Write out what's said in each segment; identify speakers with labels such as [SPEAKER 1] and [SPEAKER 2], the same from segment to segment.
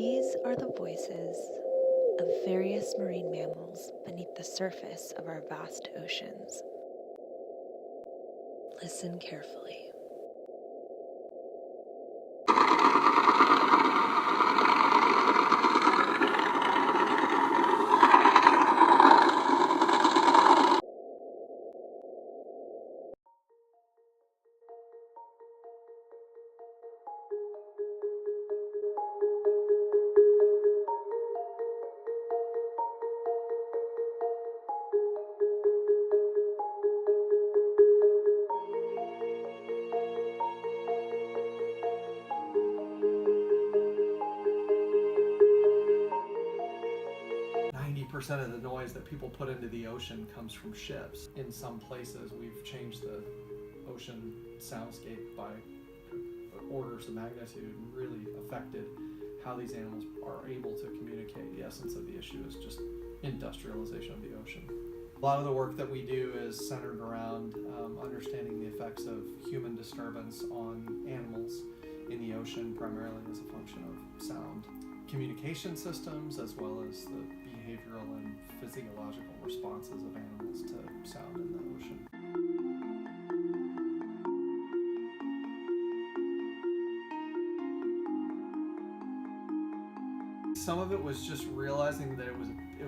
[SPEAKER 1] These are the voices of various marine mammals beneath the surface of our vast oceans. Listen carefully.
[SPEAKER 2] Percent of the noise that people put into the ocean comes from ships. In some places, we've changed the ocean soundscape by orders of magnitude and really affected how these animals are able to communicate. The essence of the issue is just industrialization of the ocean. A lot of the work that we do is centered around understanding the effects of human disturbance on animals in the ocean, primarily as a function of sound. Communication systems, as well as the behavioral and physiological responses of animals to sound in the ocean. Some of it was just realizing that it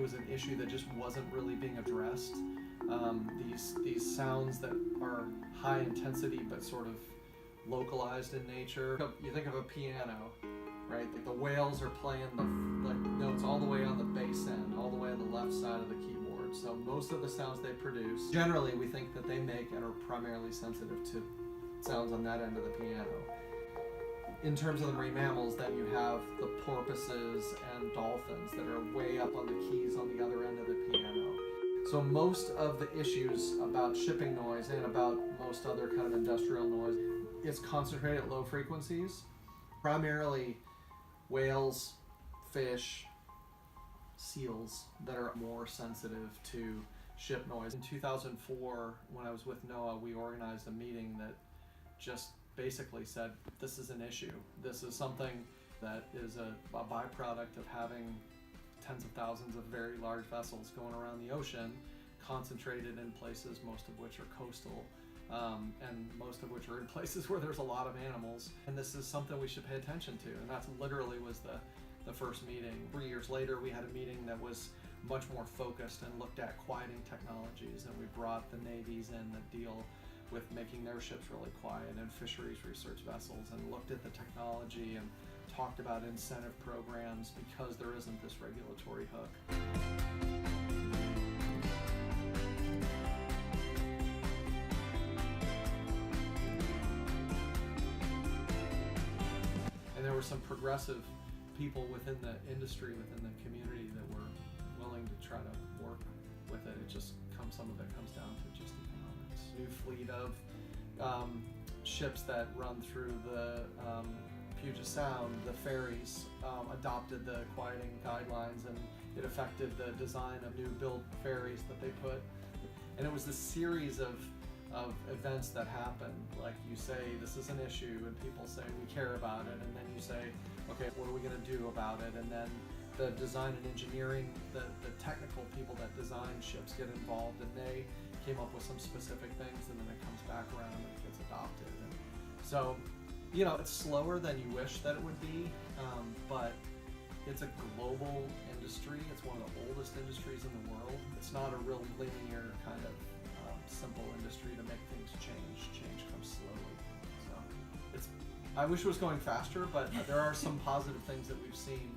[SPEAKER 2] was an issue that just wasn't really being addressed. These sounds that are high intensity but sort of localized in nature. You think of a piano, right? Like the whales are playing the notes all the way on the bass end, all the way on the left side of the keyboard. So most of the sounds they produce, generally we think that they make and are primarily sensitive to sounds on that end of the piano. In terms of the marine mammals, then you have the porpoises and dolphins that are way up on the keys on the other end of the piano. So most of the issues about shipping noise and about most other kind of industrial noise is concentrated at low frequencies, primarily whales, fish, seals that are more sensitive to ship noise. In 2004, when I was with NOAA, we organized a meeting that just basically said, this is an issue. This is something that is a byproduct of having tens of thousands of very large vessels going around the ocean, concentrated in places, most of which are coastal, and most of which are in places where there's a lot of animals. And this is something we should pay attention to. And that's literally was the first meeting. 3 years later, we had a meeting that was much more focused and looked at quieting technologies. And we brought the navies in that deal with making their ships really quiet, and fisheries research vessels, and looked at the technology and talked about incentive programs because there isn't this regulatory hook. And there were some progressive people within the industry, within the community, that were willing to try to work with it. Some of it comes down to just economics. New fleet of ships that run through the Puget Sound, the ferries, adopted the quieting guidelines, and it affected the design of new build ferries that they put. And it was this series of events that happen. Like, you say this is an issue, and people say we care about it, and then you say, okay, what are we going to do about it? And then the design and engineering, the technical people that design ships get involved, and they came up with some specific things, and then it comes back around and it gets adopted. And so, it's slower than you wish that it would be, but it's a global industry. It's one of the oldest industries in the world. It's not a real linear kind of simple industry to make things change. Change comes slowly. So I wish it was going faster, but there are some positive things that we've seen.